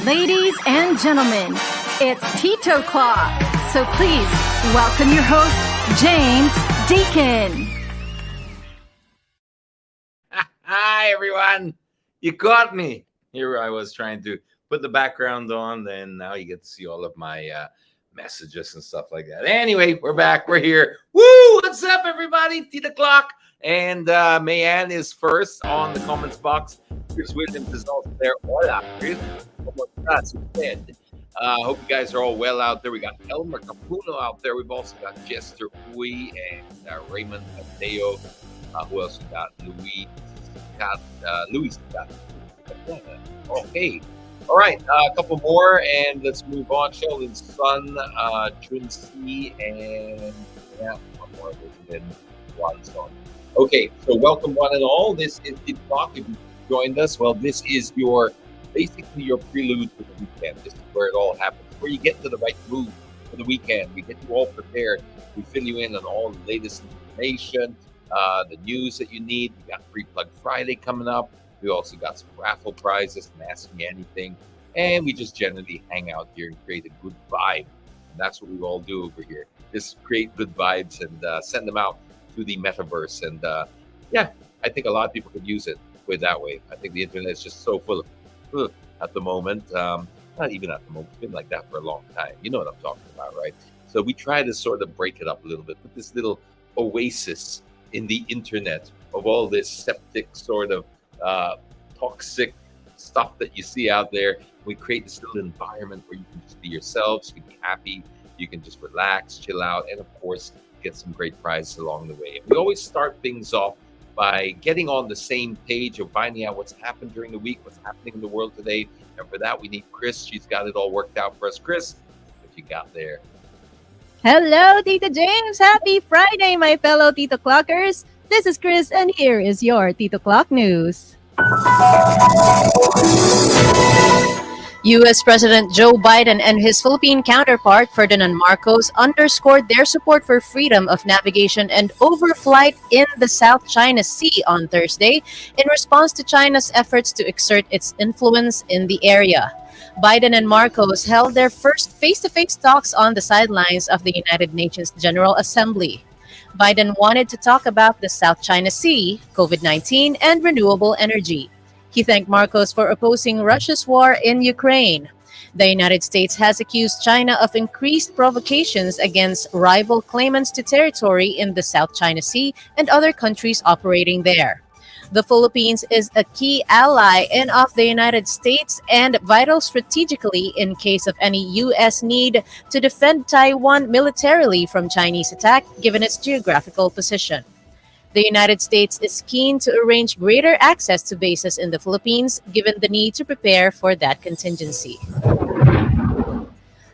Ladies and gentlemen, it's Titoclock. So please welcome your host, James Deacon. Hi, everyone. You caught me. Here I was trying to put the background on, then now you get to see all of my messages and stuff like that. Anyway, we're back. We're here. Woo! What's up, everybody? Titoclock. And Mayan is first on the comments box. Chris Williams is also there. Hola, Chris. ¿Cómo estás usted? Hope you guys are all well out there. We got Elmer Capuno out there. We've also got Jester Uy and Raymond Mateo. Who else we got? Luis got. Okay. All right. A couple more, and let's move on. Sheldon's son, Junsi, and one more. Then Watson. Okay. So welcome one and all. This is the Talk. If you joined us, well, this is basically your prelude to the weekend. This is where it all happens. Where you get to the right mood for the weekend. We get you all prepared. We fill you in on all the latest information. The news that you need. We got Free Plug Friday coming up. We also got some raffle prizes and Ask Me Anything. And we just generally hang out here and create a good vibe. And that's what we all do over here. Just create good vibes and send them out to the metaverse. And I think a lot of people could use it that way. I think the internet is just so full of at the moment. Not even at the moment. It's been like that for a long time. You know what I'm talking about, right? So we try to sort of break it up a little bit with this little oasis in the internet of all this septic sort of toxic stuff that you see out there. We create this little environment where you can just be yourselves, you can be happy, you can just relax, chill out, and of course, get some great prizes along the way. And we always start things off by getting on the same page of finding out what's happened during the week, what's happening in the world today. And for that, we need Chris. She's got it all worked out for us. Chris, what you got there? Hello, Tita James. Happy Friday, my fellow Titoclockers. This is Chris, and here is your Titoclock news. U.S. President Joe Biden and his Philippine counterpart, Ferdinand Marcos, underscored their support for freedom of navigation and overflight in the South China Sea on Thursday in response to China's efforts to exert its influence in the area. Biden and Marcos held their first face-to-face talks on the sidelines of the United Nations General Assembly. Biden wanted to talk about the South China Sea, COVID-19, and renewable energy. He thanked Marcos for opposing Russia's war in Ukraine. The United States has accused China of increased provocations against rival claimants to territory in the South China Sea and other countries operating there. The Philippines is a key ally of the United States and vital strategically in case of any U.S. need to defend Taiwan militarily from Chinese attack, given its geographical position. The United States is keen to arrange greater access to bases in the Philippines, given the need to prepare for that contingency.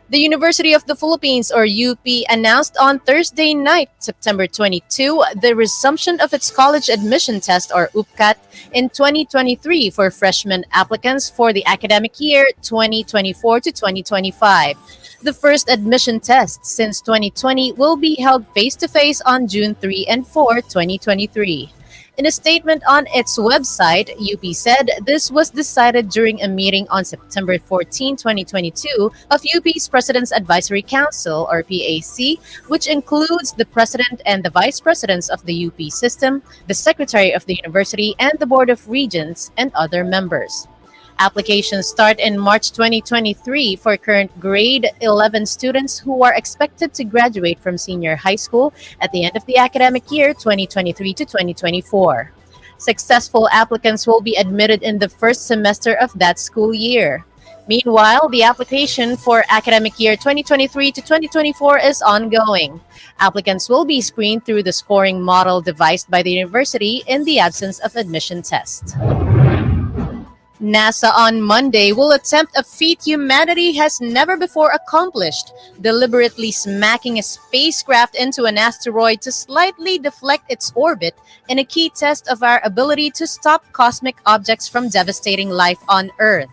The University of the Philippines, or UP, announced on Thursday night, September 22, the resumption of its college admission test, or UPCAT, in 2023 for freshman applicants for the academic year 2024 to 2025. The first admission test since 2020 will be held face-to-face on June 3 and 4, 2023. In a statement on its website, UP said this was decided during a meeting on September 14, 2022 of UP's President's Advisory Council, or PAC, which includes the President and the Vice Presidents of the UP system, the Secretary of the University, and the Board of Regents and other members. Applications start in March 2023 for current grade 11 students who are expected to graduate from senior high school at the end of the academic year 2023 to 2024. Successful applicants will be admitted in the first semester of that school year. Meanwhile, the application for academic year 2023 to 2024 is ongoing. Applicants will be screened through the scoring model devised by the university in the absence of admission tests. NASA on Monday will attempt a feat humanity has never before accomplished, deliberately smacking a spacecraft into an asteroid to slightly deflect its orbit in a key test of our ability to stop cosmic objects from devastating life on Earth.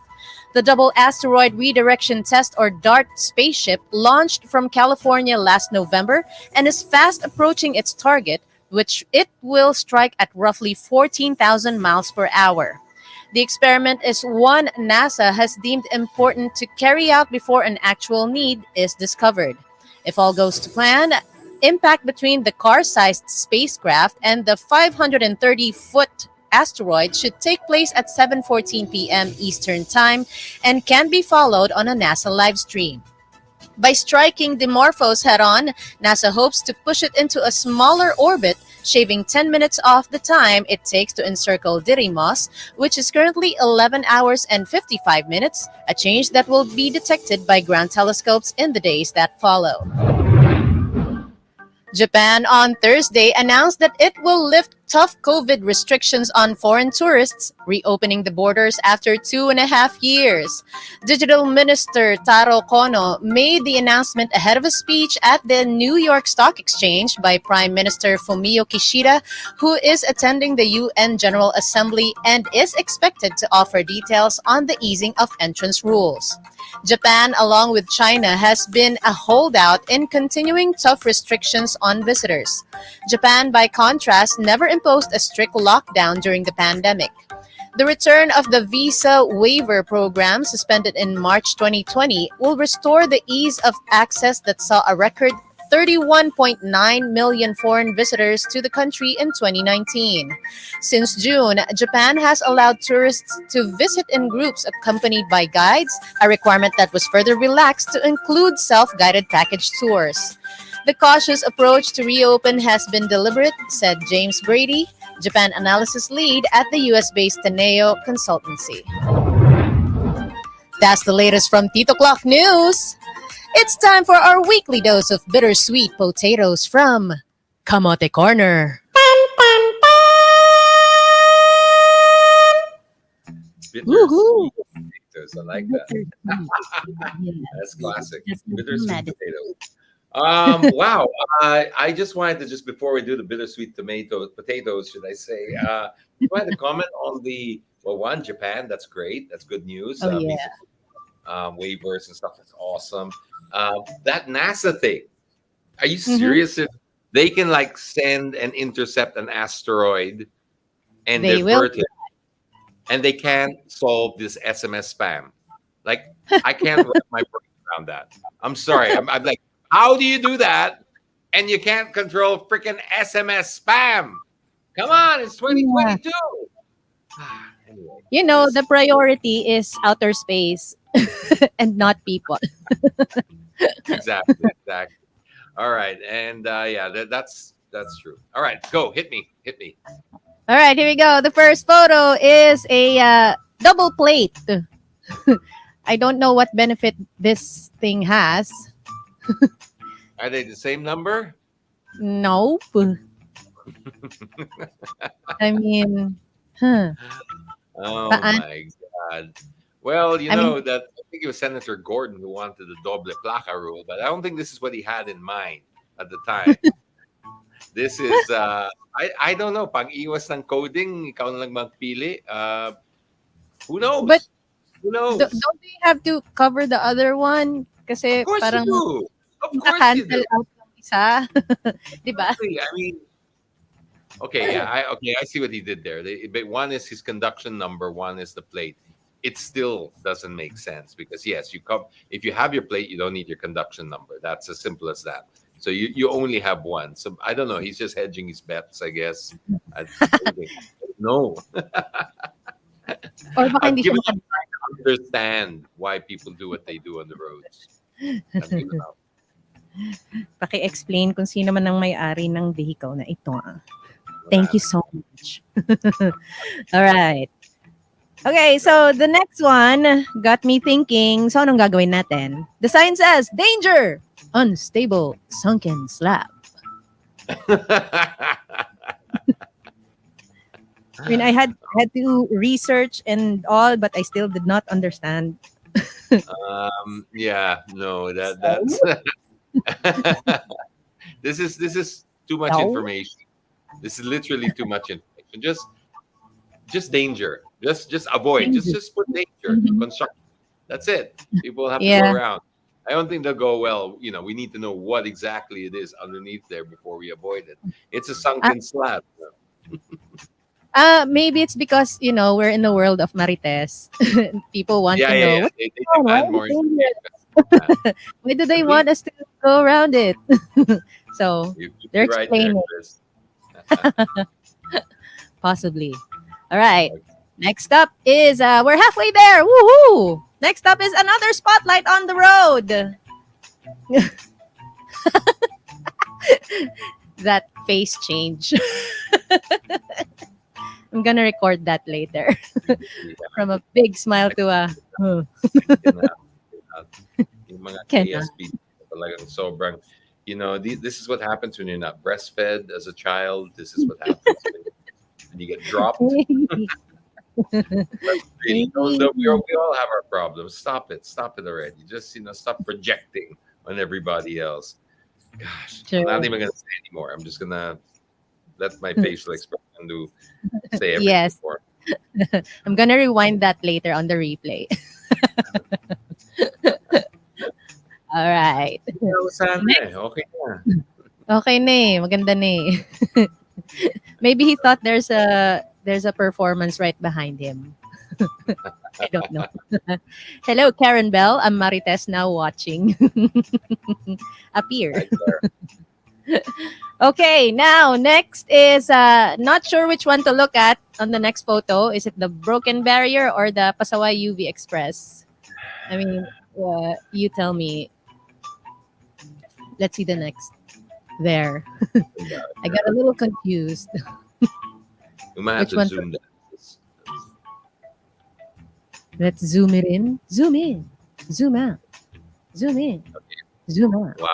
The Double Asteroid Redirection Test, or DART spaceship, launched from California last November and is fast approaching its target, which it will strike at roughly 14,000 miles per hour. The experiment is one NASA has deemed important to carry out before an actual need is discovered. If all goes to plan, impact between the car-sized spacecraft and the 530-foot asteroid should take place at 7:14 p.m. Eastern Time and can be followed on a NASA live stream. By striking Dimorphos head-on, NASA hopes to push it into a smaller orbit, shaving 10 minutes off the time it takes to encircle Didymos, which is currently 11 hours and 55 minutes, a change that will be detected by ground telescopes in the days that follow. Japan on Thursday announced that it will lift tough COVID restrictions on foreign tourists, reopening the borders after 2.5 years. Digital Minister Taro Kono made the announcement ahead of a speech at the New York Stock Exchange by Prime Minister Fumio Kishida, who is attending the UN General Assembly and is expected to offer details on the easing of entrance rules. Japan, along with China, has been a holdout in continuing tough restrictions on visitors. Japan, by contrast, never imposed a strict lockdown during the pandemic. The return of the visa waiver program, suspended in March 2020, will restore the ease of access that saw a record 31.9 million foreign visitors to the country in 2019. Since June, Japan has allowed tourists to visit in groups accompanied by guides, a requirement that was further relaxed to include self-guided package tours. The cautious approach to reopen has been deliberate, said James Brady, Japan analysis lead at the US-based Teneo Consultancy. That's the latest from Titoclock News. It's time for our weekly dose of bittersweet potatoes from Kamote Corner. Bittersweet potatoes. I like that. That's classic. Bittersweet potatoes. Wow. I just wanted to, just before we do the bittersweet potatoes, should I say, just wanted to comment on one, Japan. That's great. That's good news. Oh, yeah. Waivers and stuff. That's awesome. That NASA thing. Are you serious? If they can send and intercept an asteroid and They will. divert it, and they can't solve this SMS spam. I can't wrap my brain around that. I'm sorry. I'm like, how do you do that? And you can't control freaking SMS spam. Come on, it's 2022. Anyway, You know, the priority is outer space and not people. exactly. All right, and that's true. All right, go hit me. All right, here we go. The first photo is a double plate. I don't know what benefit this thing has. Are they the same number? Nope. I mean, huh. Oh Paan- my God. Well, I mean, that I think it was Senator Gordon who wanted the doble placa rule, but I don't think this is what he had in mind at the time. This is I don't know, pang iwas ng coding, ikaw na lang magpili. Who knows? but Who knows? don't they have to cover the other one? Kasi Of course parang you do. Of course you cancel do. out yung isa. Diba? Exactly. I mean, okay, I see what he did there. But one is his conduction number, one is the plate. It still doesn't make sense because yes, if you have your plate, you don't need your conduction number. That's as simple as that. So you only have one. So I don't know. He's just hedging his bets, I guess. No. Or baka I've hindi siya given up trying to understand why people do what they do on the roads. I've given up. Paki-explain kung sino man ang may-ari ng vehicle na ito. Thank you so much. All right. Okay, so the next one got me thinking, so anong gagawin natin? The sign says, danger! Unstable, sunken slab. I mean, I had to research and all, but I still did not understand. Yeah, no, that's this is too much No. information. This is literally too much information. Just danger. Just avoid. Just put danger. Construction. That's it. People have to Yeah. go around. I don't think they'll go well. We need to know what exactly it is underneath there before we avoid it. It's a sunken slab. Maybe it's because we're in the world of Marites. People want Yeah, to yeah, know yeah. They why demand is it more dangerous? information. Yeah. Why do they Could be. want us to go around it? So You could they're be right there, explaining Chris. possibly. All right. Okay. Next up is we're halfway there. Woohoo! Next up is another spotlight on the road. That face change. I'm gonna record that later. Yeah, From a big smile I to a cannot, cannot. Yung mga cannot. KSP talagang sobrang, this is what happens when you're not breastfed as a child. This is what happens when you get dropped. But really, we all have our problems. Stop it. Stop it already. Just, stop projecting on everybody else. Gosh, I'm not True. even going to say anymore. I'm just going to let my facial expression say everything Yes. for I'm gonna rewind that later on the replay. All right. me. Pero sana Next. okay na. Okay na eh. Maganda na eh. Maybe he thought there's a performance right behind him. I don't know. Hello, Karen Bell. I'm Marites now watching. Appear. Right there. Okay, now next is not sure which one to look at on the next photo. Is it the broken barrier or the Pasaway UV Express? I mean, you tell me. Let's see the next. There. I got a little confused. We might have Which to one? zoom that. Let's zoom it in. Zoom in. Zoom out. Zoom in. Zoom out. Wow.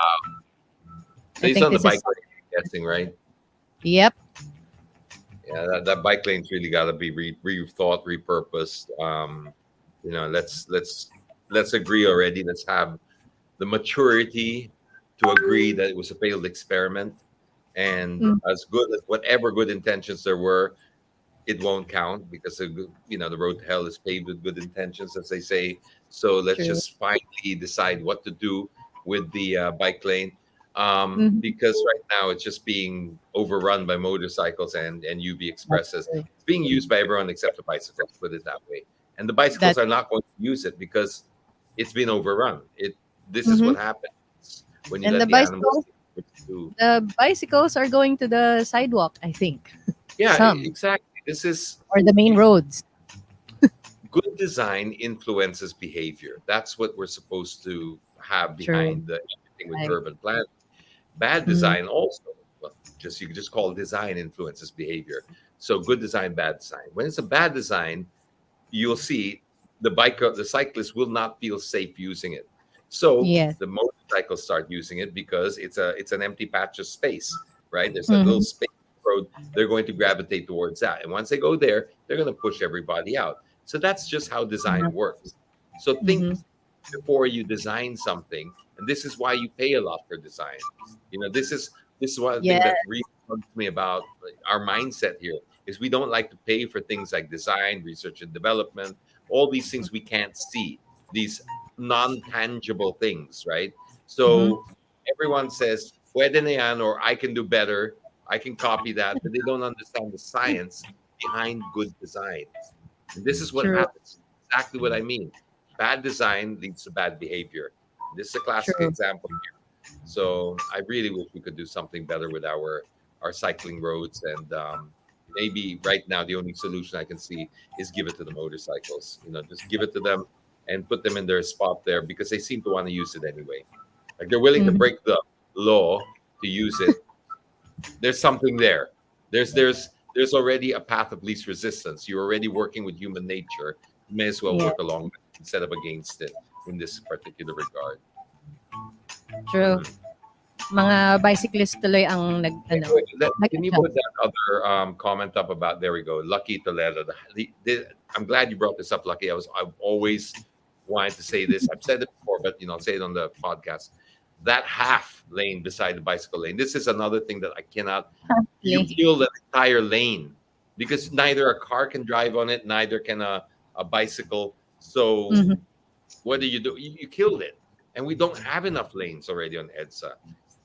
So I he's think on the this bike is. lane, I'm guessing, right? Yep. Yeah, that bike lane's really got to be rethought, repurposed. Let's agree already. Let's have the maturity to agree that it was a failed experiment, and Mm, as good as whatever good intentions there were, it won't count because the road to hell is paved with good intentions, as they say. So let's true. just finally decide what to do with the bike lane, Mhm. because right now it's just being overrun by motorcycles and UV That's expresses. true. It's being used by everyone except the bicycles. Put it that way. And the bicycles That. are not going to use it because it's been overrun. This is Mhm. what happens when you And let the the animals bicycles, do what they do. the bicycles are going to the sidewalk. I think Yeah, some exactly. This is or the main you roads. good design influences behavior. That's what we're supposed to have True. behind everything with Right. urban planning. Bad Mhm. design also, well, you could just call design influences behavior. So good design, bad design. When it's a bad design, you'll see the cyclist will not feel safe using it. So Yes. the motorcycles start using it because it's an empty patch of space, right? There's a little Mhm. space on the road. They're going to gravitate towards that, and once they go there, they're going to push everybody out. So that's just how design works. So think Mhm. before you design something, and this is why you pay a lot for design. This is one thing Yeah. that really bugs me about our mindset here is we don't like to pay for things like design, research and development, all these things we can't see, these non-tangible things, right? Mhm. So everyone says, pwede na yan, or I can do better, I can copy that, but they don't understand the science behind good design. And this is what True. happens. Exactly what I mean. Bad design leads to bad behavior. This is a classic True. example here. So I really wish we could do something better with our cycling roads. And maybe right now the only solution I can see is give it to the motorcycles. Just give it to them and put them in their spot there because they seem to want to use it anyway. Like they're willing to Mhm. break the law to use it. There's something there. There's already a path of least resistance. You're already working with human nature. You may as well Yeah. work along with it instead of against it in this particular regard. True. Mhm. Mga bicyclist tuloy ang Wait, can you nag-adjust. put that other comment up about, there we go, Lucky Toledo? I'm glad you brought this up, Lucky. I've always wanted to say this. I've said it before, but I'll say it on the podcast. That half lane beside the bicycle lane. This is another thing that I cannot. You Lane. kill the entire lane because neither a car can drive on it, neither can a bicycle. So Mhm. what do? You killed it, and we don't have enough lanes already on EDSA.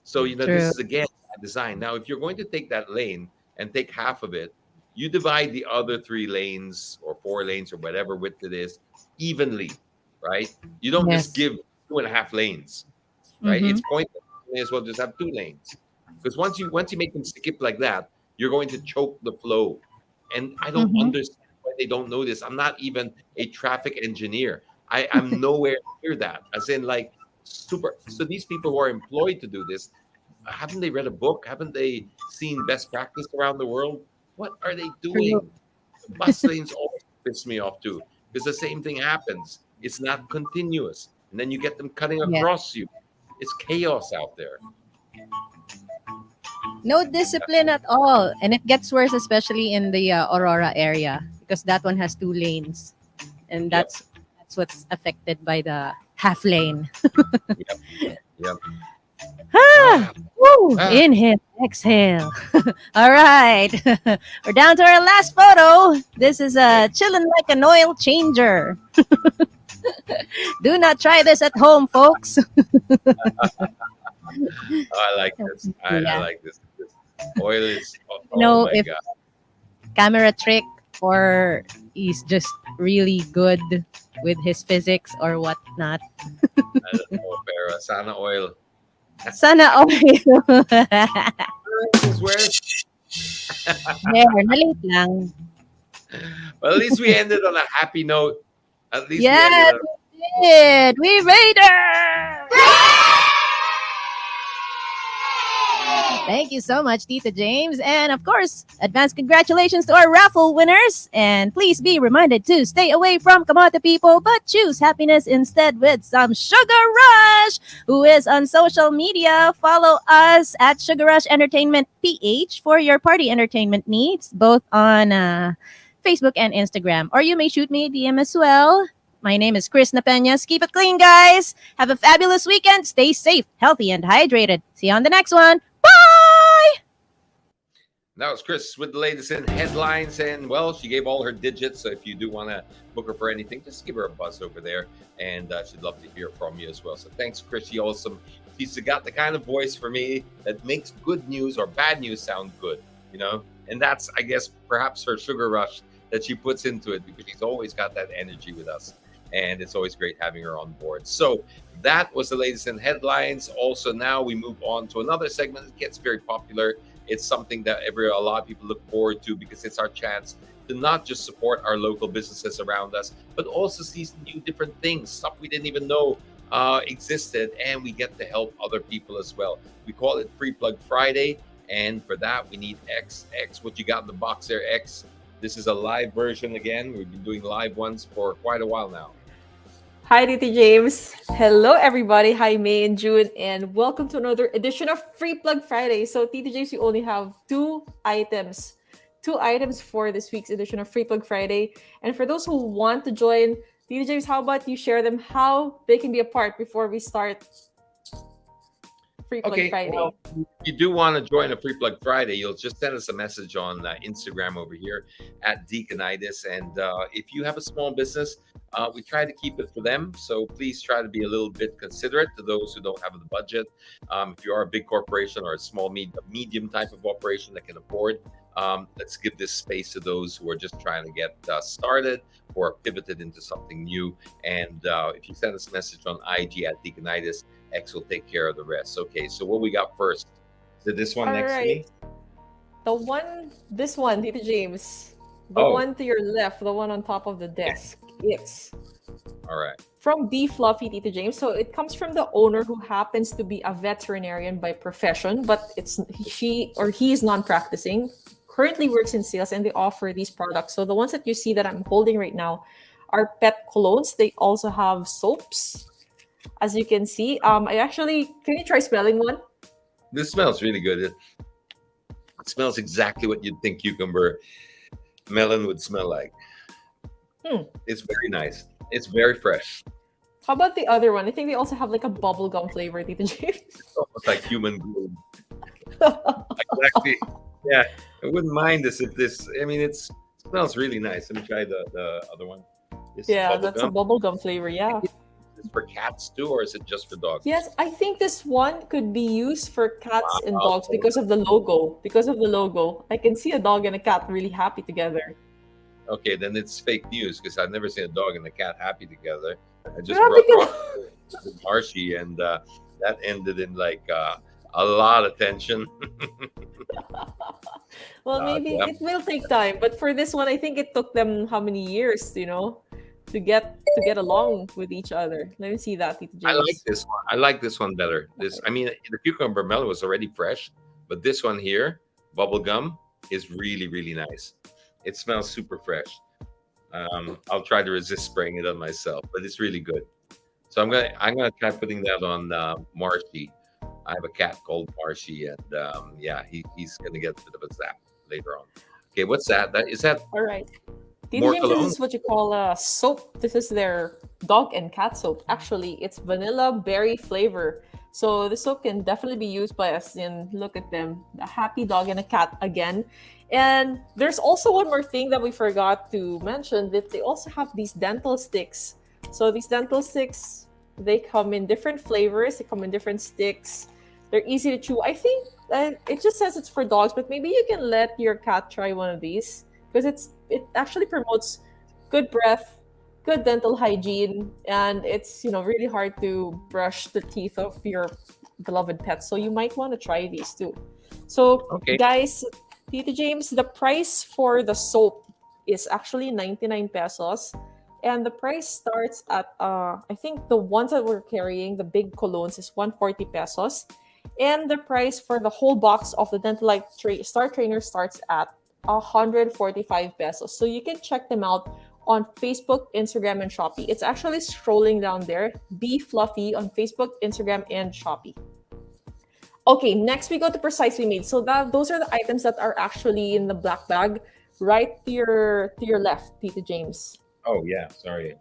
So this True. is again bad design. Now, if you're going to take that lane and take half of it, you divide the other 3 lanes or 4 lanes or whatever width it is evenly, right? You don't just Yes. give 2.5 lanes, right? Mm-hmm. It's pointless. You may as well just have 2 lanes, because once you make them skip like that, you're going to choke the flow. And I don't Mm-hmm. understand why they don't know this. I'm not even a traffic engineer. I'm nowhere near that. As in, like, super. So these people who are employed to do this, haven't they read a book? Haven't they seen best practice around the world? What are they True. doing? Bus lanes always piss me off too, because the same thing happens. It's not continuous, and then you get them cutting Yeah. across you. It's chaos out there. No discipline at all. And it gets worse, especially in the Aurora area, because that one has 2 lanes. And Yep, that's what's affected by the half lane. yep, yep. Ah, Ah, woo, ah. inhale, exhale. All right. We're down to our last photo. This is chilling like an oil changer. Do not try this at home, folks. I like this. I Yeah. like this. This oil is. Oh, You oh know, my if god. camera trick or he's just really good with his physics or whatnot. I don't know, pero sana oil. Sana oil. This where? There, na-late lang. Well, at least we ended on a happy note. At least we ended Yes, on. we did. We made it. Thank you so much, Tita James. And of course, advance congratulations to our raffle winners. And please be reminded to stay away from kamote people, but choose happiness instead with some Sugar Rush, who is on social media. Follow us at Sugar Rush Entertainment PH for your party entertainment needs, both on Facebook and Instagram. Or you may shoot me a DM as well. My name is Chris Napeñas. Keep it clean, guys. Have a fabulous weekend. Stay safe, healthy, and hydrated. See you on the next one. Bye! That was Chris with the latest in headlines. And, well, she gave all her digits. So if you do want to book her for anything, just give her a buzz over there. And she'd love to hear from you as well. So thanks, Chris. She's got the kind of voice for me that makes good news or bad news sound good, you know? And that's, I guess, perhaps her sugar rush that she puts into it, because she's always got that energy with us. And it's always great having her on board. So that was the latest in headlines. Also, now we move on to another segment that gets very popular. It's something that a lot of people look forward to, because it's our chance to not just support our local businesses around us, but also see some new different things, stuff we didn't even know existed, and we get to help other people as well. We call it Free Plug Friday, and for that we need X. What you got in the box there, X? This is a live version again. We've been doing live ones for quite a while now. Hi, Titi James. Hello, everybody. Hi, May and June, and welcome to another edition of Free Plug Friday. So, Titi James, we only have two items for this week's edition of Free Plug Friday. And for those who want to join, Titi James, how about you share them how they can be a part before we start Free Plug Friday? Well, if you do want to join a Free Plug Friday, you'll just send us a message on Instagram over here at Deaconitis. And if you have a small business, we try to keep it for them. So please try to be a little bit considerate to those who don't have the budget. If you are a big corporation or a small, medium type of operation that can afford, let's give this space to those who are just trying to get started or pivoted into something new. And if you send us a message on IG at Deaconitis, X will take care of the rest. Okay, so what we got first? Is it this one All next right. to me? This one, Titi James. The one to your left, the one on top of the desk. It's all right. From B Fluffy, Titi James. So it comes from the owner, who happens to be a veterinarian by profession, but he is non-practicing, currently works in sales, and they offer these products. So the ones that you see that I'm holding right now are pet colognes. They also have soaps, as you can see. Can you try smelling one? This smells really good. It smells exactly what you'd think cucumber melon would smell like. It's very nice. It's very fresh. How about the other one? I think they also have like a bubblegum flavor, Tita James. It's almost like human glue. Exactly. Yeah, I wouldn't mind this if this. I mean, it smells really nice. Let me try the other one. That's a bubblegum flavor. Yeah. this for cats too, or is it just for dogs? Yes, I think this one could be used for cats and Wow. dogs because of the logo. Because of the logo, I can see a dog and a cat really happy together. Okay, then it's fake news because I've never seen a dog and a cat happy together. I just Happy brought together. Marshy, and that ended in like a lot of tension. Well, maybe Yeah. it will take time, but for this one, I think it took them how many years, to get along with each other. Let me see that, Tito I like James. this one. I like this one better. I mean, the cucumber melon was already fresh, but this one here, bubble gum, is really, really nice. It smells super fresh. I'll try to resist spraying it on myself, but it's really good. So I'm gonna try putting that on Marshy. I have a cat called Marshy, and yeah, he's gonna get a bit of a zap later on. Okay, what's that? Is that All right. Tito more James, this cologne? is what you call soap. This is their dog and cat soap. Actually, it's vanilla berry flavor. So the soap can definitely be used by us. And look at them, a happy dog and a cat again. And there's also one more thing that we forgot to mention, that they also have these dental sticks. So these dental sticks, they come in different flavors. They come in different sticks. They're easy to chew. I think it just says it's for dogs, but maybe you can let your cat try one of these because it actually promotes good breath, good dental hygiene, and it's really hard to brush the teeth of your beloved pet. So you might want to try these too. So Okay. guys, Tito James, the price for the soap is actually 99 pesos. And the price starts at I think the ones that we're carrying, the big colognes, is 140 pesos. And the price for the whole box of the Dental Light Star Trainer starts at 145 pesos. So you can check them out on Facebook, Instagram, and Shopee. It's actually scrolling down there. Be Fluffy on Facebook, Instagram, and Shopee. Okay, next we go to Precisely Made. So those are the items that are actually in the black bag, right to your left, Tito James. Oh yeah, sorry,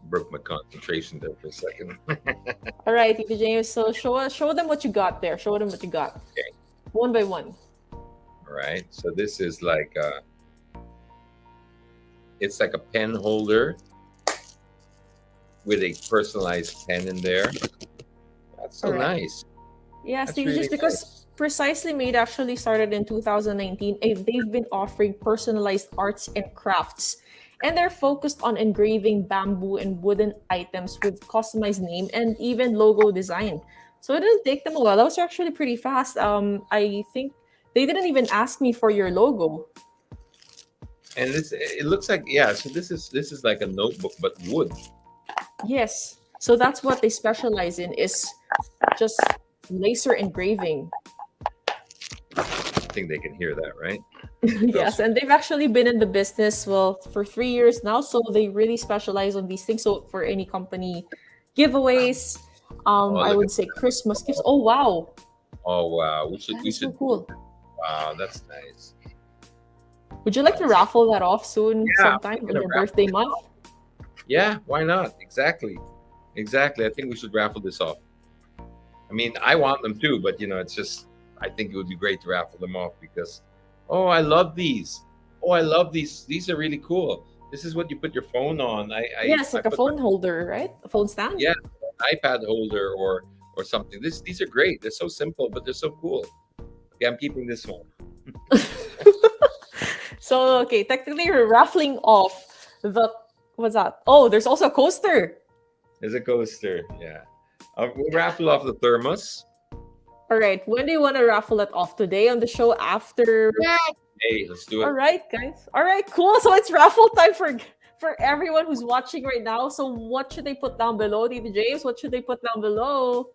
broke my concentration there for a second. All right, Tito James. So show them what you got there. Show them what you got. Okay. One by one. All right, so this is like it's like a pen holder with a personalized pen in there. That's so All right. nice. Yes, That's Tito really James, because Precisely Made actually started in 2019. And they've been offering personalized arts and crafts. And they're focused on engraving bamboo and wooden items with customized name and even logo design. So it didn't take them a while. That was actually pretty fast. I think they didn't even ask me for your logo. And it looks like, yeah. So this is like a notebook but wood. Yes. So that's what they specialize in, is just laser engraving. I think they can hear that, right? Yes, and they've actually been in the business, well, for 3 years now. So they really specialize on these things. So for any company giveaways, I look would at say Christmas gifts. Oh wow, Oh wow, we that we is so should. cool. Wow, that's nice. Would you like to raffle that off soon, Yeah, sometime we're in gonna your raffle birthday it month? Yeah, why not? Exactly. I think we should raffle this off. I mean, I want them too, but it's just I think it would be great to raffle them off because I love these. Oh, I love these. These are really cool. This is what you put your phone on. Yes, I like a put phone holder, right? A phone stand. yeah, an iPad holder or something. These are great. They're so simple, but they're so cool. Okay, I'm keeping this one. So okay, technically you're raffling off the what's that? Oh, there's also a coaster. There's a coaster. Yeah. We'll raffle off the thermos. All right, when do you want to raffle it off? Today on the show, after? Hey, let's do it. All right, guys. All right, cool. So it's raffle time for everyone who's watching right now. So what should they put down below, Tito James? What should they put down below?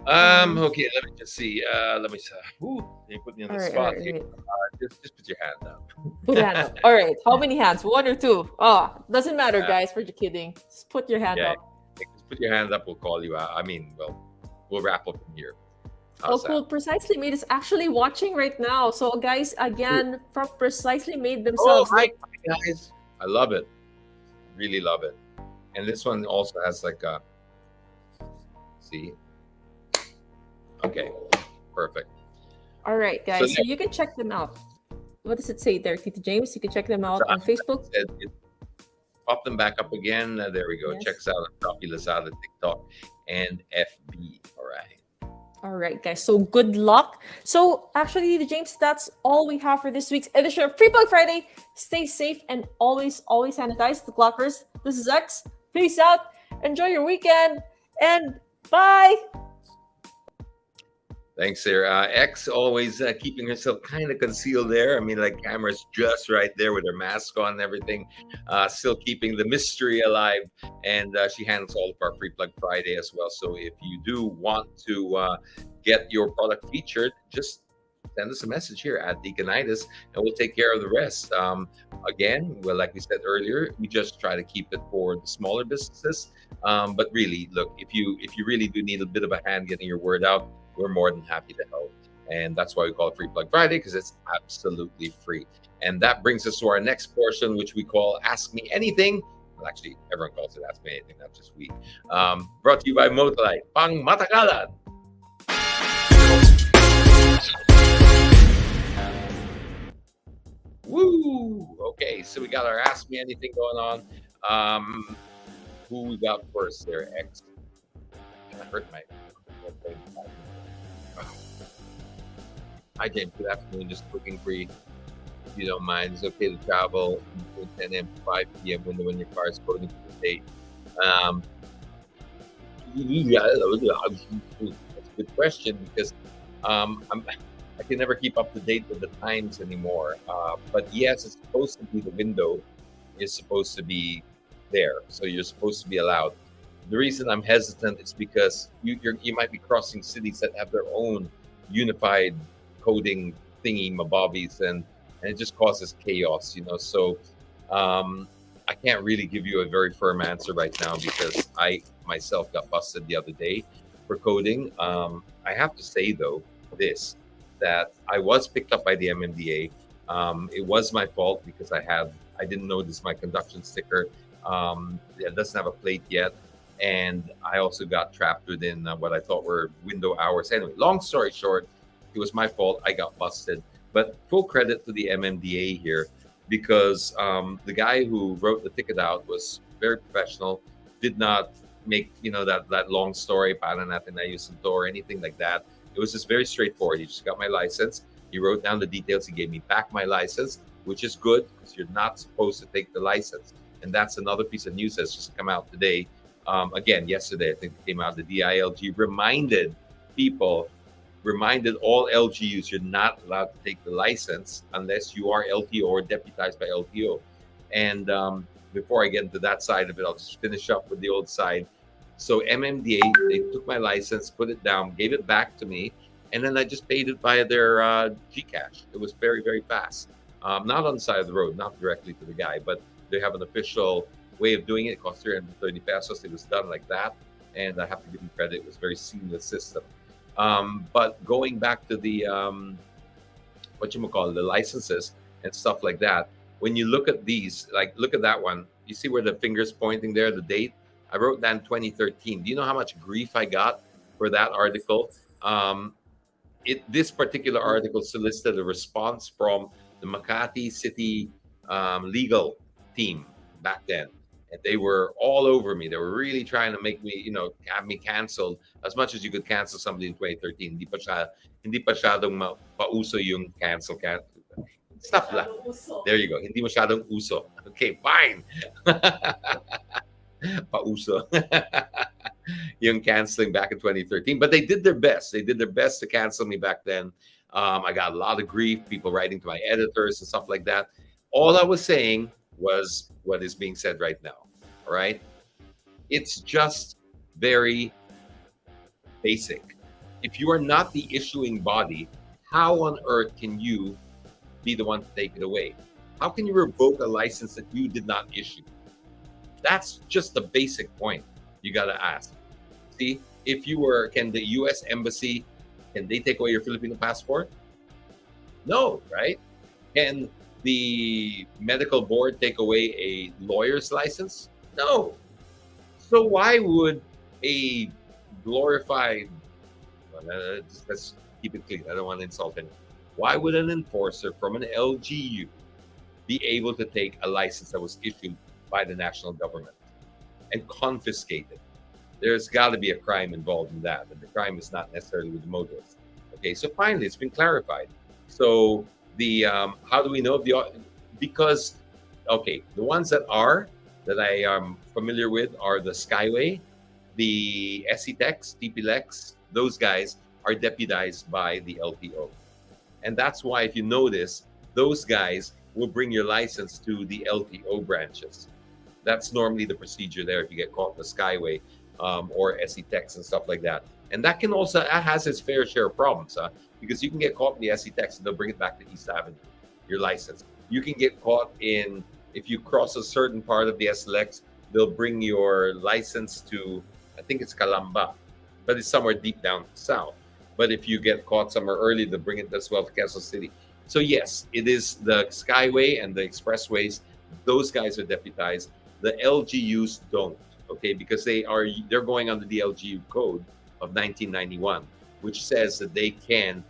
Okay, let me just see. Let me see. You put me on the All right, spot all right, here. all right. Just put your hand up. Put your hand up. All right. How many hands? One or two? Oh, doesn't matter, Yeah. guys. We're just kidding. Just put your hand Yeah. up. Just put your hand up. We'll call you out. I mean, we'll raffle from here. Oh, How's cool. that? Precisely Made is actually watching right now. So, guys, again, from Precisely Made Oh, themselves. hi guys. I love it. Really love it. And this one also has like a. See. Okay. Perfect. All right, guys. So, So you can check them out. What does it say there, Tito James? You can check them out on Facebook. pop them back up again. There we go. Yes. Check us out on Shopee, Lazada, TikTok, and FB. All right. All right, guys. So good luck. So actually, James, that's all we have for this week's edition of Free Plug Friday. Stay safe and always sanitize. The Clockers. This is X. Peace out. Enjoy your weekend and bye. Thanks, Sarah. X always keeping herself kind of concealed there. I mean, like camera's just right there with her mask on and everything, still keeping the mystery alive. And she handles all of our Free Plug Friday as well. So if you do want to get your product featured, just send us a message here at Deaconitis, and we'll take care of the rest. Again, well, like we said earlier, we just try to keep it for the smaller businesses. But really, look, if you really do need a bit of a hand getting your word out, we're more than happy to help. And that's why we call it Free Plug Friday, because it's absolutely free. And that brings us to our next portion, which we call Ask Me Anything. Well, actually, everyone calls it Ask Me Anything, not just we. Brought to you by Motorlight. Pang Matakalan! Woo! Okay, so we got our Ask Me Anything going on. Who we got first there, X? I hurt my... Hi, James. Good afternoon. Just looking for you, if you don't mind. It's okay to travel between 10 a.m. to 5 p.m. when your car is coding to the state. Yeah, that's a good question because I can never keep up to date with the times anymore. But yes, it's supposed to be the window is supposed to be there, so you're supposed to be allowed. The reason I'm hesitant is because you might be crossing cities that have their own unified coding thingy mabobbies, and it just causes chaos, So I can't really give you a very firm answer right now because I myself got busted the other day for coding. I have to say though that I was picked up by the MMDA. It was my fault because I didn't notice my conduction sticker. It doesn't have a plate yet. And I also got trapped within what I thought were window hours. Anyway, long story short, it was my fault. I got busted. But full credit to the MMDA here because the guy who wrote the ticket out was very professional, did not make, that long story, para natin ayusin to, or anything like that. It was just very straightforward. He just got my license. He wrote down the details. He gave me back my license, which is good because you're not supposed to take the license. And that's another piece of news that's just come out today. Again, yesterday, I think it came out, the DILG reminded all LGUs you're not allowed to take the license unless you are LTO or deputized by LTO. And before I get into that side of it, I'll just finish up with the old side. So MMDA, they took my license, put it down, gave it back to me, and then I just paid it via their GCash. It was very, very fast. Not on the side of the road, not directly to the guy, but they have an official way of doing it. It cost 330 pesos. It was done like that. And I have to give them credit. It was a very seamless system. But going back to the, the licenses and stuff like that, when you look at these, like look at that one, you see where the finger's pointing there, the date? I wrote that in 2013. Do you know how much grief I got for that article? This particular article solicited a response from the Makati City legal team back then. And they were all over me. They were really trying to make me, have me canceled as much as you could cancel somebody in 2013. Hindi pa masyadong pauso yung cancel. Stop lang. There you go. Hindi masyadong uso. Okay, fine. Pauso. Yung canceling back in 2013. But they did their best. They did their best to cancel me back then. I got a lot of grief, people writing to my editors and stuff like that. All I was saying was what is being said right now. All right. It's just very basic. If you are not the issuing body, how on earth can you be the one to take it away? How can you revoke a license that you did not issue? That's just the basic point you got to ask. See, can the U.S. Embassy, can they take away your Filipino passport? No, right? Can the medical board take away a lawyer's license? No. So why would a glorified, let's keep it clean, I don't want to insult anyone. Why would an enforcer from an LGU be able to take a license that was issued by the national government and confiscated. There's got to be a crime involved in that, and the crime is not necessarily with the motorist. Okay, so finally it's been clarified. So the how do we know because okay, the ones that I am familiar with are the Skyway, the SETEX, TPLEX. Those guys are deputized by the LTO, and that's why if you notice, those guys will bring your license to the LTO branches. That's normally the procedure there if you get caught in the Skyway or SETEX and stuff like that. And that can also that has its fair share of problems, because you can get caught in the SETEX and they'll bring it back to East Avenue, your license. You can get caught in if you cross a certain part of the SLX, they'll bring your license to I think it's Calamba, but it's somewhere deep down south. But if you get caught somewhere early, they'll bring it as well to Quezon City. So yes, it is the Skyway and the expressways. Those guys are deputized. The LGUs don't, okay, because they're going under the LGU code of 1991, which says that they can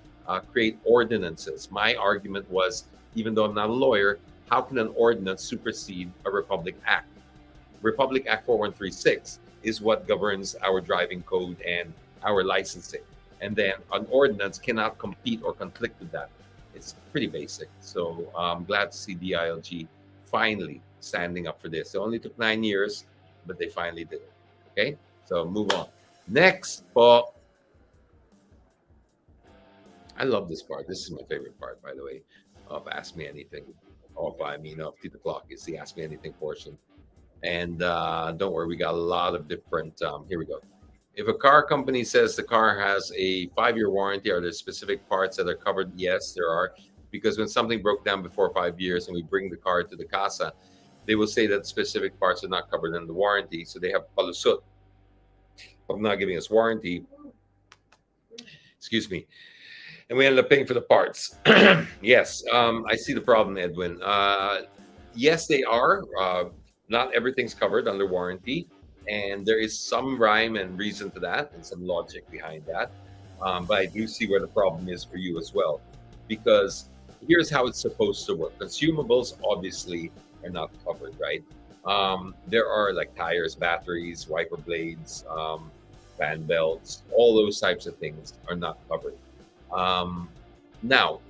create ordinances. My argument was, even though I'm not a lawyer, how can an ordinance supersede a Republic Act? Republic Act 4136 is what governs our driving code and our licensing. And then an ordinance cannot compete or conflict with that. It's pretty basic. So I'm glad to see DILG finally standing up for this. It only took 9 years, but they finally did it. Okay, so move on. Next, Paul. I love this part. This is my favorite part, by the way, of Ask Me Anything. Of Titoclock is the Ask Me Anything portion. And don't worry, we got a lot of different. Here we go. If a car company says the car has a 5-year warranty, are there specific parts that are covered? Yes, there are. Because when something broke down before 5 years and we bring the car to the casa, they will say that specific parts are not covered in the warranty. So they have palusot of not giving us warranty. Excuse me. And we ended up paying for the parts. Yes, I see the problem, Edwin. Yes, they are. Not everything's covered under warranty. And there is some rhyme and reason to that and some logic behind that. But I do see where the problem is for you as well. Because here's how it's supposed to work. Consumables obviously are not covered, right? There are like tires, batteries, wiper blades, fan belts, all those types of things are not covered. Now,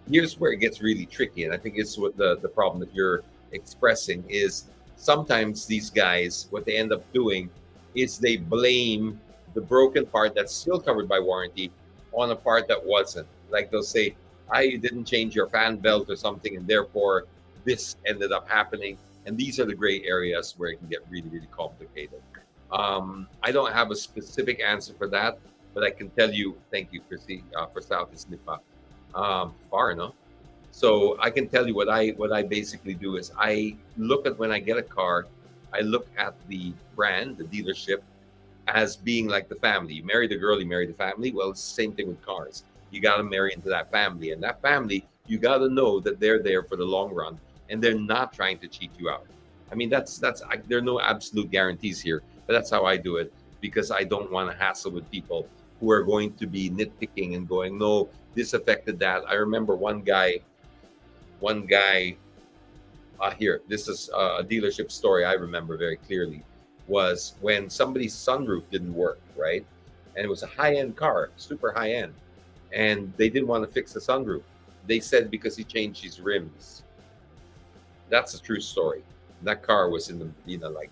here's where it gets really tricky. And I think it's what the problem that you're expressing is sometimes these guys, what they end up doing is they blame the broken part that's still covered by warranty on a part that wasn't. Like they'll say, I didn't change your fan belt or something, and therefore this ended up happening. And these are the gray areas where it can get really, really complicated. I don't have a specific answer for that, but I can tell you, thank you, Chrissy, for Southeast Nipa. Far enough. So I can tell you what I basically do is I look at when I get a car, I look at the brand, the dealership, as being like the family. You marry the girl, you marry the family. Well, it's the same thing with cars. You got to marry into that family, and that family, you got to know that they're there for the long run, and they're not trying to cheat you out. I mean, there are no absolute guarantees here, but that's how I do it because I don't want to hassle with people who are going to be nitpicking and going, no, this affected that. I remember one guy here, this is a dealership story I remember very clearly, was when somebody's sunroof didn't work, right? And it was a high-end car, super high-end, and they didn't want to fix the sunroof. They said because he changed his rims. That's a true story. That car was in the, I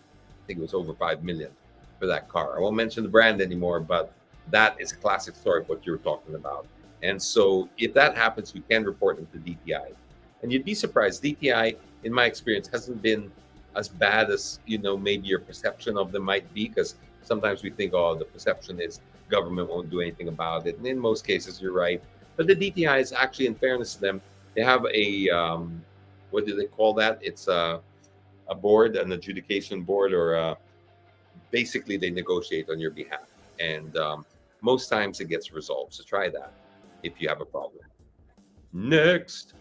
think it was over 5 million for that car. I won't mention the brand anymore, but that is a classic story of what you were talking about. And so if that happens, you can report them to DTI. And you'd be surprised. DTI, in my experience, hasn't been as bad as, maybe your perception of them might be, because sometimes we think, oh, the perception is government won't do anything about it. And in most cases, you're right. But the DTI is actually, in fairness to them, they have a, what do they call that? It's a board, an adjudication board, or basically they negotiate on your behalf. And most times it gets resolved. So try that if you have a problem. Next.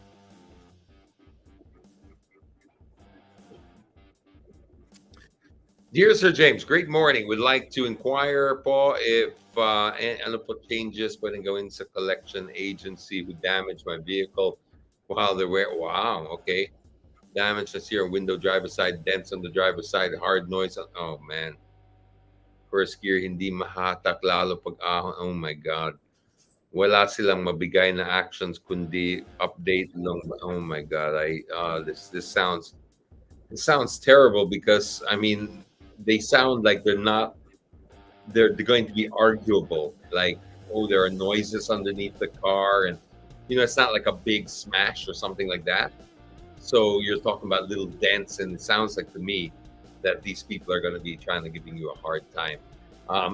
Dear Sir James, great morning. Would like to inquire po if ano po changes pwedeng gawin sa collection agency who damaged my vehicle while they were, wow, okay. damage that's here, window driver's side, dents on the driver's side, hard noise. Oh man. First gear, hindi mahatak lalo pag ahon. Oh my God. Wala silang mabigay na actions kundi update lang. Oh my God. This sounds terrible because I mean they sound like they're going to be arguable. Like, oh, there are noises underneath the car, and it's not like a big smash or something like that. So you're talking about little dents, and it sounds like to me that these people are going to be trying to giving you a hard time.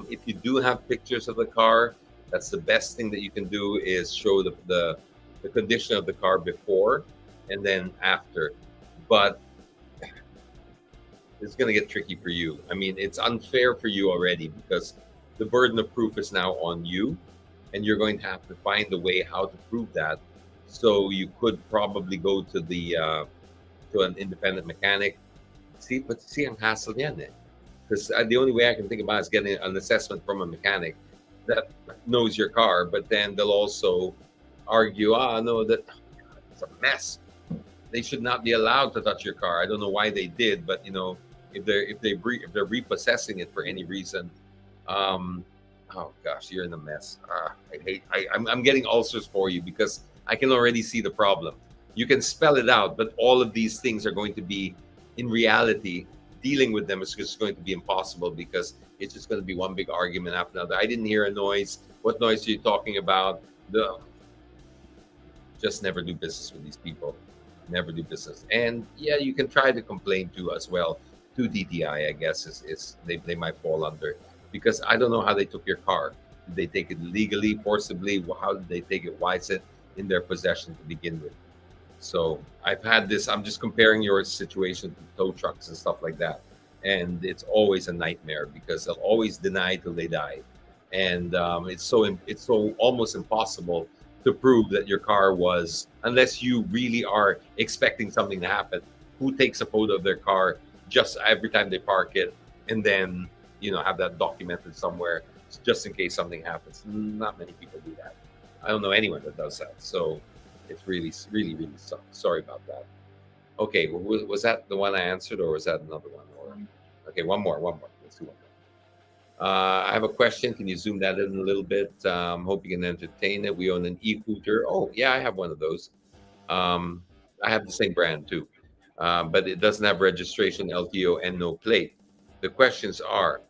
If you do have pictures of the car, that's the best thing that you can do is show the condition of the car before and then after. But it's going to get tricky for you. I mean, it's unfair for you already because the burden of proof is now on you, and you're going to have to find a way how to prove that. So you could probably go to to an independent mechanic. See, ang hassle yan eh. Because the only way I can think about is getting an assessment from a mechanic that knows your car, but then they'll also argue, no, that it's a mess. They should not be allowed to touch your car. I don't know why they did, but if they're repossessing it for any reason, oh gosh, you're in a mess. I'm getting ulcers for you because I can already see the problem. You can spell it out, but all of these things are going to be, in reality, dealing with them is just going to be impossible because it's just going to be one big argument after another. I didn't hear a noise. What noise are you talking about? Just never do business with these people. Never do business. And yeah, you can try to complain to as well to DTI, I guess is they might fall under, because I don't know how they took your car. Did they take it legally, forcibly? How did they take it? Why is it in their possession to begin with? So I've had this. I'm just comparing your situation to tow trucks and stuff like that, and it's always a nightmare because they'll always deny till they die, and it's so almost impossible to prove that your car was, unless you really are expecting something to happen. Who takes a photo of their car just every time they park it, and then have that documented somewhere just in case something happens? Not many people do that. I don't know anyone that does that. So it's really, really, really sorry about that. Okay, was that the one I answered, or was that another one? Or okay, one more. Let's do one more. I have a question. Can you zoom that in a little bit? Hope you can entertain it. We own an e-scooter. Oh, yeah, I have one of those. I have the same brand too, but it doesn't have registration, LTO, and no plate. The questions are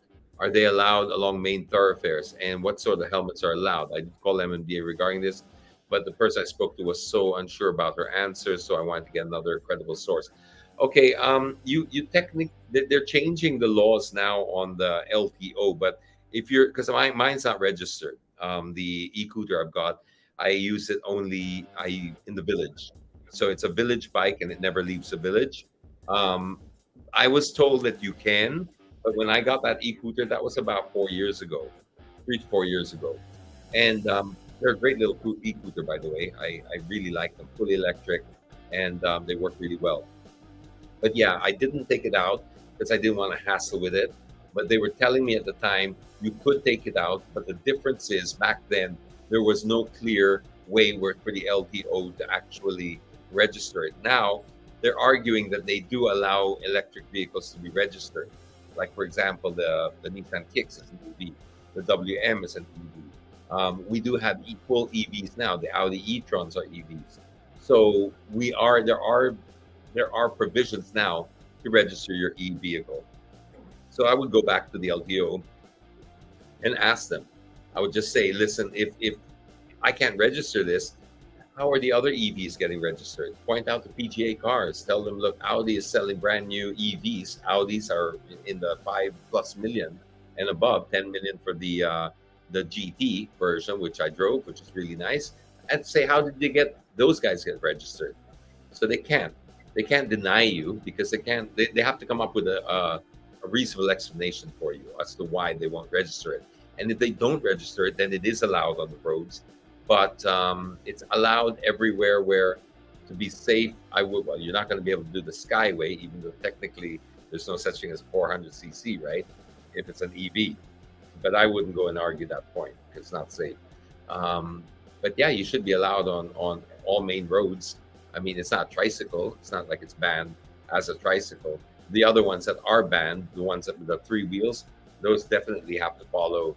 they allowed along main thoroughfares, and what sort of helmets are allowed? I did call MMDA regarding this, but the person I spoke to was so unsure about her answers, so I wanted to get another credible source. Okay, you technically, they're changing the laws now on the LTO, but if you're, because mine's not registered, the e-scooter I've got, I use it only in the village, so it's a village bike and it never leaves the village. I was told that you can, but when I got that e-scooter, that was about 4 years ago, 3 to 4 years ago, and they're a great little e-scooter, by the way. I really like them, fully electric, and they work really well. But yeah, I didn't take it out because I didn't want to hassle with it. But they were telling me at the time you could take it out, but the difference is back then there was no clear way for the LTO to actually register it. Now they're arguing that they do allow electric vehicles to be registered. Like, for example, the Nissan Kicks is an EV, the WM is an EV. We do have full EVs now. The Audi e-trons are EVs. So there are provisions now to register your e-vehicle. So I would go back to the LTO and ask them. I would just say, listen, if I can't register this, how are the other EVs getting registered? Point out the PGA cars. Tell them, look, Audi is selling brand new EVs. Audis are in the 5+ million and above, 10 million for the GT version, which I drove, which is really nice. And say, how did they get those guys get registered? So they can't deny you because they have to come up with a reasonable explanation for you as to why they won't register it. And if they don't register it, then it is allowed on the roads, but it's allowed everywhere where, to be safe, you're not going to be able to do the Skyway, even though technically there's no such thing as 400cc, right? If it's an EV. But I wouldn't go and argue that point because it's not safe. But yeah, you should be allowed on all main roads. I mean, it's not a tricycle. It's not like it's banned as a tricycle. The other ones that are banned, the ones that with the three wheels, those definitely have to follow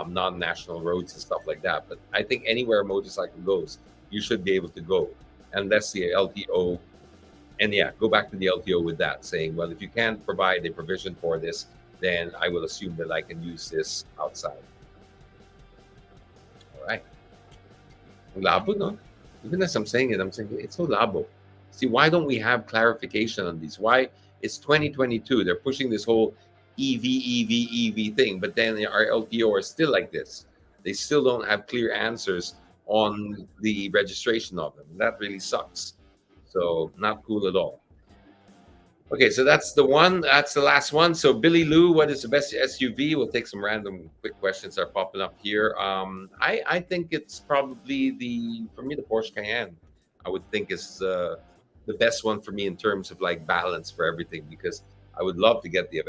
non-national roads and stuff like that. But I think anywhere a motorcycle goes, you should be able to go, unless the LTO. And yeah, go back to the LTO with that, saying, well, if you can't provide a provision for this, then I will assume that I can use this outside. All right. Labo, no? Even as I'm saying it, I'm saying it's so labo. See, why don't we have clarification on these? Why it's 2022? They're pushing this whole EV thing, but then our LTO are still like this. They still don't have clear answers on the registration of them. That really sucks. So not cool at all. Okay, so that's the one. That's the last one. So Billy Lou, what is the best SUV? We'll take some random quick questions that are popping up here. I think it's probably for me the Porsche Cayenne. I would think is the best one for me in terms of like balance for everything, because I would love to get the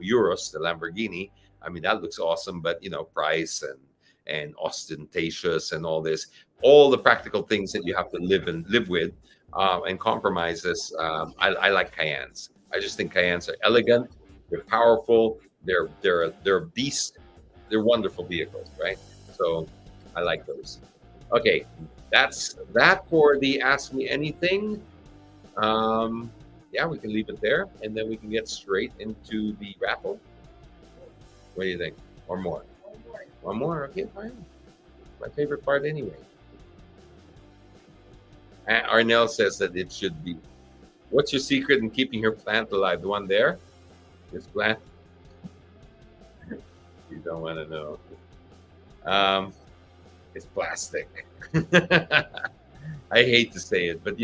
Urus, the Lamborghini. I mean, that looks awesome, but price and ostentatious and all this, all the practical things that you have to live with and compromises. I like Cayennes. I just think Cayennes are elegant, they're powerful, they're a beast, they're wonderful vehicles, right? So I like those. Okay, that's that for the Ask Me Anything. Yeah, we can leave it there, and then we can get straight into the raffle. What do you think? Or more? One more? Okay, fine. My favorite part anyway. Arnell says that it should be. What's your secret in keeping your plant alive? The one there? This plant? You don't want to know. It's plastic. I hate to say it, but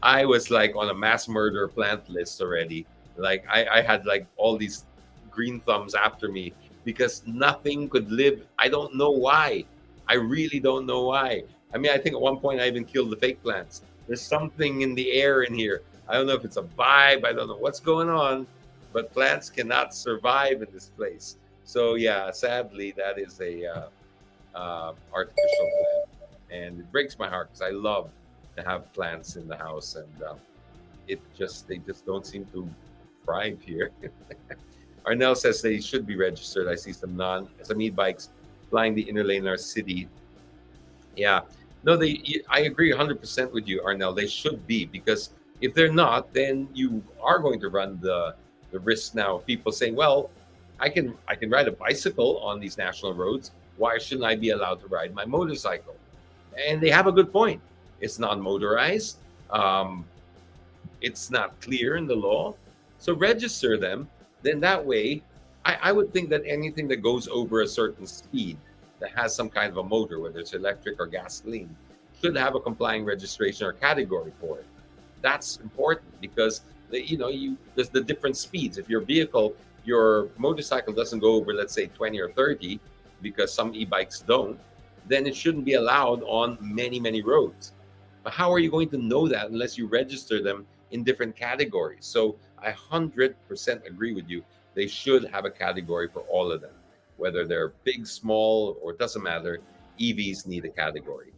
I was like on a mass murder plant list already. Like I had like all these green thumbs after me because nothing could live. I don't know why. I really don't know why. I mean, I think at one point I even killed the fake plants. There's something in the air in here. I don't know if it's a vibe. I don't know what's going on, but plants cannot survive in this place. So yeah, sadly, that is a artificial plant, and it breaks my heart because I love to have plants in the house, and they just don't seem to thrive here. Arnell says they should be registered. I see some e-bikes flying the inner lane in our city. Yeah, no, I agree 100% with you, Arnell. They should be, because if they're not, then you are going to run the risk now of people saying, well, I can ride a bicycle on these national roads. Why shouldn't I be allowed to ride my motorcycle? And they have a good point. It's non-motorized. It's not clear in the law. So register them. Then that way, I would think that anything that goes over a certain speed that has some kind of a motor, whether it's electric or gasoline, should have a complying registration or category for it. That's important because there's the different speeds. If your motorcycle doesn't go over, let's say 20 or 30, because some e-bikes don't, then it shouldn't be allowed on many, many roads. But how are you going to know that unless you register them in different categories? So I 100% agree with you. They should have a category for all of them, whether they're big, small, or it doesn't matter. EVs need a category.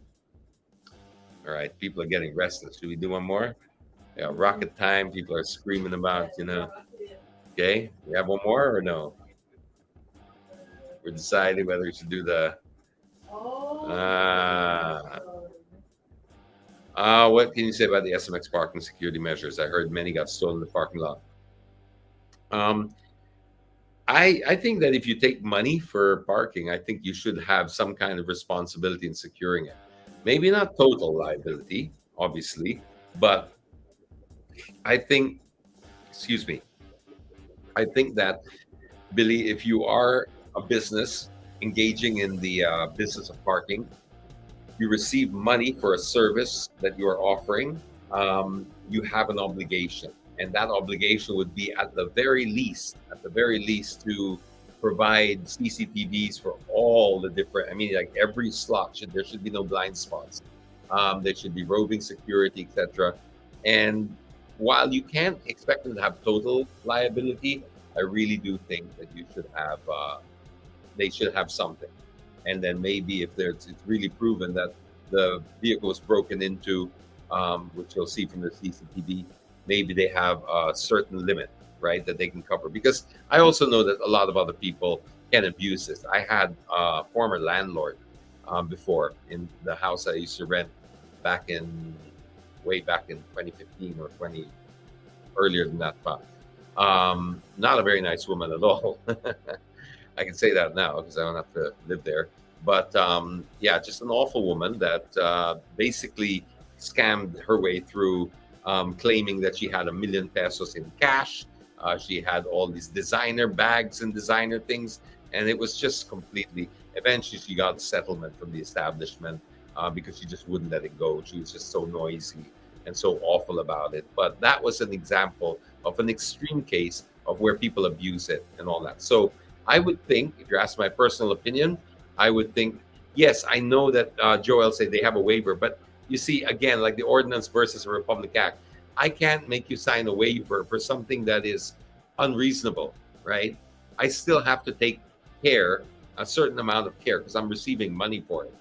All right, people are getting restless. Should we do one more? Yeah, rocket time. People are screaming about, Okay, we have one more or no? We're deciding whether we should do the. What can you say about the SMX parking security measures? I heard many got stolen in the parking lot. I think that if you take money for parking, I think you should have some kind of responsibility in securing it. Maybe not total liability, obviously, but I think, I think that, Billy, if you are a business engaging in the business of parking, you receive money for a service that you are offering, you have an obligation. And that obligation would be at the very least to provide CCTVs for all the different, like every slot, there should be no blind spots. There should be roving security, etc. And while you can't expect them to have total liability, I really do think that you should have, they should have something. And then maybe if it's really proven that the vehicle was broken into, which you'll see from the CCTV. Maybe they have a certain limit, right, that they can cover. Because I also know that a lot of other people can abuse this. I had a former landlord before in the house I used to rent back in way back in 2015 or 20 earlier than that. But not a very nice woman at all. I can say that now because I don't have to live there. But yeah, just an awful woman that basically scammed her way through, claiming that she had 1 million pesos in cash. She had all these designer bags and designer things, and it was just completely. Eventually, she got a settlement from the establishment because she just wouldn't let it go. She was just so noisy and so awful about it. But that was an example of an extreme case of where people abuse it and all that. So I would think, if you're asking my personal opinion, I would think, yes, I know that Joel said they have a waiver, but you see, again, like the Ordinance versus the Republic Act, I can't make you sign a waiver for something that is unreasonable, right? I still have to take care, a certain amount of care, because I'm receiving money for it.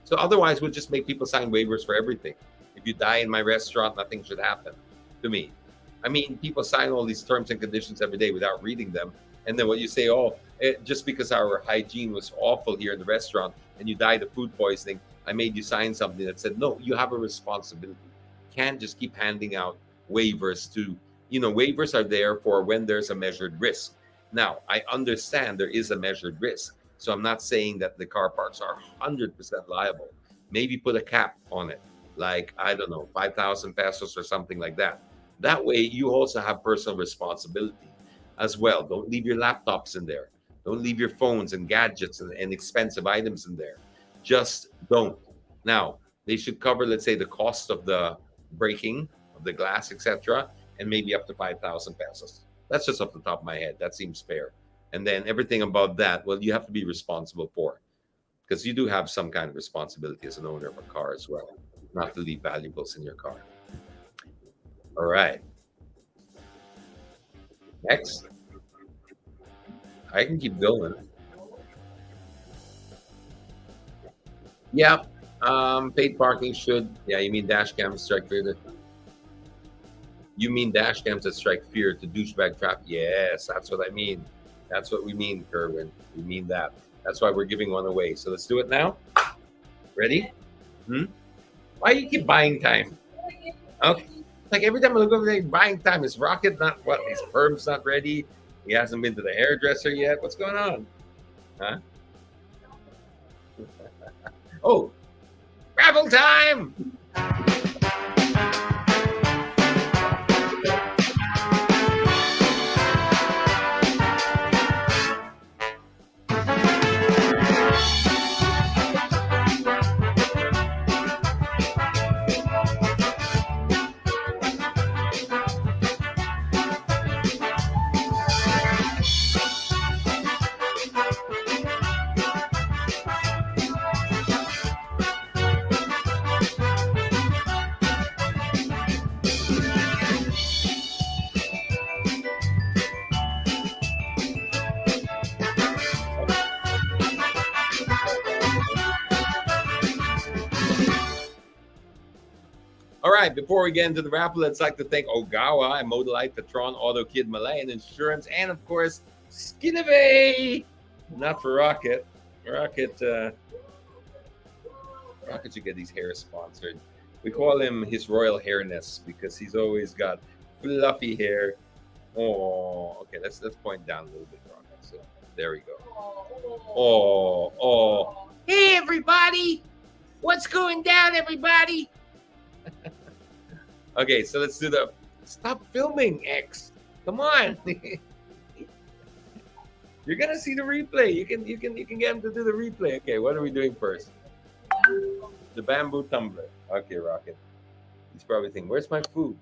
So otherwise, we'll just make people sign waivers for everything. If you die in my restaurant, nothing should happen to me. I mean, people sign all these terms and conditions every day without reading them. And then what you say, oh, just because our hygiene was awful here in the restaurant and you died of food poisoning, I made you sign something that said, no, you have a responsibility. Can't just keep handing out waivers to, waivers are there for when there's a measured risk. Now, I understand there is a measured risk. So I'm not saying that the car parks are 100% liable. Maybe put a cap on it, like, I don't know, 5,000 pesos or something like that. That way, you also have personal responsibility as well. Don't leave your laptops in there. Don't leave your phones and gadgets and expensive items in there. Just don't. Now, they should cover, let's say, the cost of the breaking of the glass, etc., and maybe up to 5,000 pesos. That's just off the top of my head. That seems fair. And then everything above that, well, you have to be responsible for, because you do have some kind of responsibility as an owner of a car as well, not to leave valuables in your car. All right. Next. I can keep going. Yeah. Paid parking should. Yeah, you mean dash cams strike fear? You mean dash cams that strike fear to douchebag traffic? Yes, that's what I mean. That's what we mean, Kerwin. We mean that. That's why we're giving one away. So let's do it now. Ready? Why you keep buying time? Okay. Like every time I look over there, buying time. Is Rocket not what? His perm's not ready. He hasn't been to the hairdresser yet. What's going on? Huh? Oh, raffle time! All right, before we get into the raffle, let's like to thank Ogawa, Imodalite, Patron, Auto Kid, Malayan Insurance, and of course, Skinaway. Not for Rocket. Rocket should get these hairs sponsored. We call him his royal hairness because he's always got fluffy hair. Oh, okay. Let's point down a little bit, Rocket. So there we go. Oh. Hey, everybody! What's going down, everybody? Okay, so let's do the stop filming, X. Come on. You're gonna see the replay. You can get him to do the replay. Okay, what are we doing first? The bamboo tumbler. Okay, Rocket. He's probably thinking, where's my food?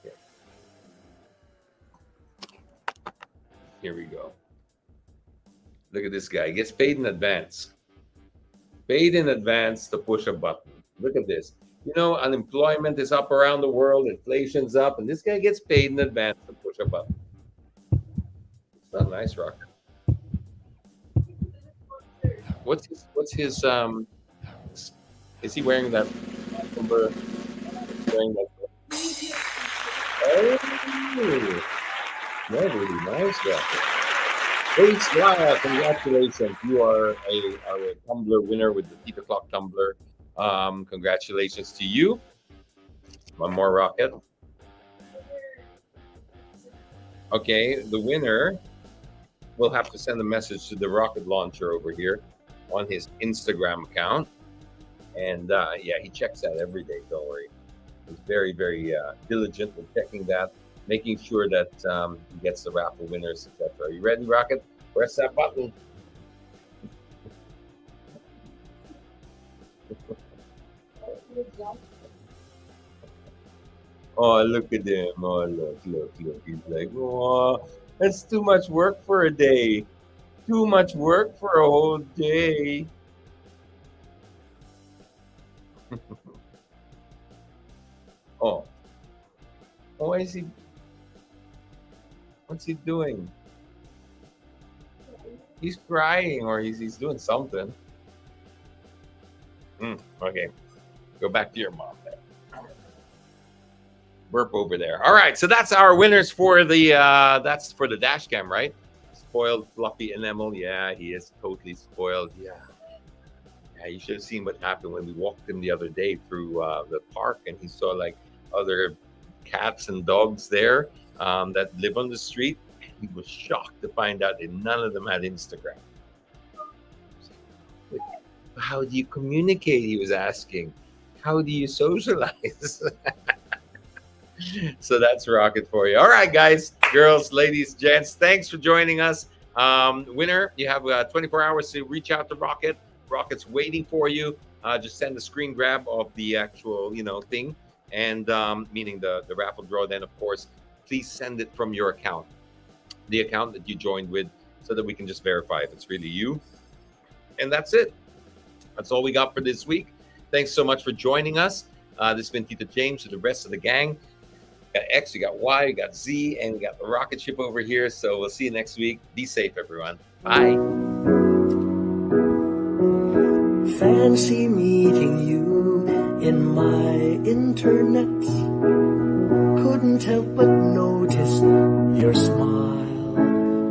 Okay. Here we go. Look at this guy. He gets paid in advance. Paid in advance to push a button. Look at this. You know, unemployment is up around the world, inflation's up, and this guy gets paid in advance to push a button. It's not nice, Rocket. what's his is he wearing that number? Wearing that? Oh, no, really nice. Hey, Slaya, congratulations! You are a tumbler winner with the Titoclock tumbler. Congratulations to you. One more rocket. Okay, the winner will have to send a message to the rocket launcher over here on his Instagram account. And yeah, he checks that every day. Don't worry. He's very, very diligent with checking that, making sure that he gets the raffle winners, etc. Are you ready, Rocket? Press that button. Oh, look at him. Oh, look. He's like, oh, that's too much work for a day. Too much work for a whole day. Oh, why is he? What's he doing? He's crying, or he's doing something. Okay, go back to your mom there. Burp over there. All right, so that's our winners for the dash cam, right? Spoiled Fluffy and Emil. Yeah, he is totally spoiled. Yeah, you should have seen what happened when we walked him the other day through the park, and he saw like other cats and dogs there that live on the street. He was shocked to find out that none of them had Instagram. How do you communicate? He was asking. How do you socialize? So that's Rocket for you. All right, guys, girls, ladies, gents, thanks for joining us. Winner, you have 24 hours to reach out to Rocket. Rocket's waiting for you. Just send a screen grab of the actual, thing, and meaning the raffle draw. Then, of course, please send it from your account, the account that you joined with, so that we can just verify if it's really you. And that's it. That's all we got for this week. Thanks so much for joining us. This has been Tito James with the rest of the gang. We got X, we got Y, we got Z, and we got the rocket ship over here. So we'll see you next week. Be safe, everyone. Bye. Fancy meeting you in my internet. Couldn't help but notice your smile,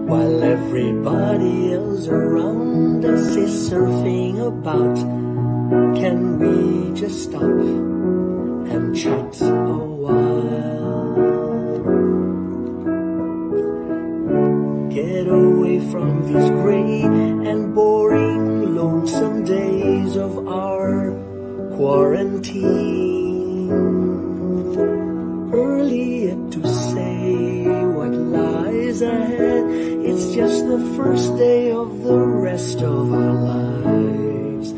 while everybody else around us is surfing about. Can we just stop and chat a while? Get away from these gray and boring, lonesome days of our quarantine. Early yet to say what lies ahead. It's just the first day of the rest of our lives.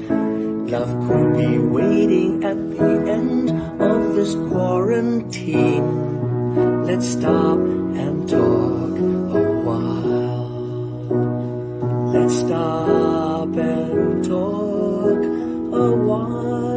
Love could be waiting at the end of this quarantine. Let's stop and talk a while. Let's stop and talk a while.